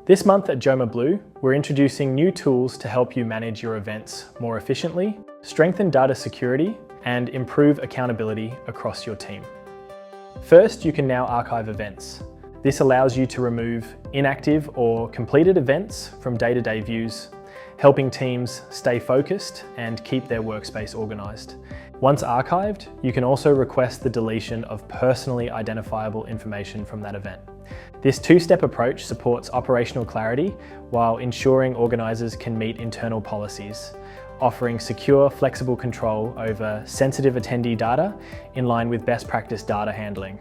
This month at Jomablue, we're introducing new tools to help you manage your events more efficiently, strengthen data security, and improve accountability across your team. First, you can now archive events. This allows you to remove inactive or completed events from day-to-day views, helping teams stay focused and keep their workspace organized. Once archived, you can also request the deletion of personally identifiable information from that event. This two-step approach supports operational clarity while ensuring organizers can meet internal policies, offering secure, flexible control over sensitive attendee data in line with best practice data handling.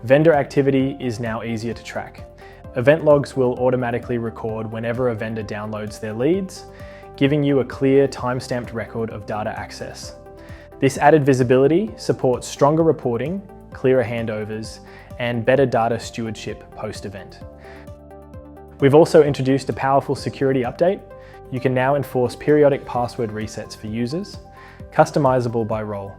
Vendor activity is now easier to track. Event logs will automatically record whenever a vendor downloads their leads, giving you a clear time-stamped record of data access. This added visibility supports stronger reporting, clearer handovers, and better data stewardship post-event. We've also introduced a powerful security update. You can now enforce periodic password resets for users, customizable by role.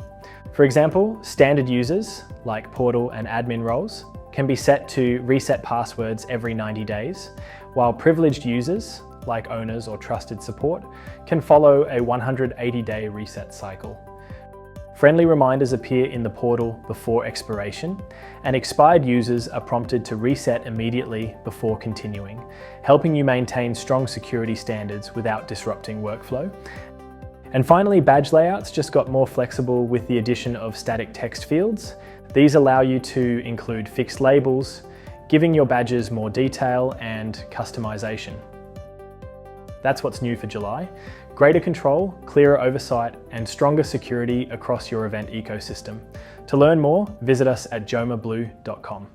For example, standard users, like portal and admin roles, can be set to reset passwords every 90 days, while privileged users, like owners or trusted support, can follow a 180-day reset cycle. Friendly reminders appear in the portal before expiration, and expired users are prompted to reset immediately before continuing, helping you maintain strong security standards without disrupting workflow. And finally, badge layouts just got more flexible with the addition of static text fields. These allow you to include fixed labels, giving your badges more detail and customization. That's what's new for July. Greater control, clearer oversight, and stronger security across your event ecosystem. To learn more, visit us at jomablue.com.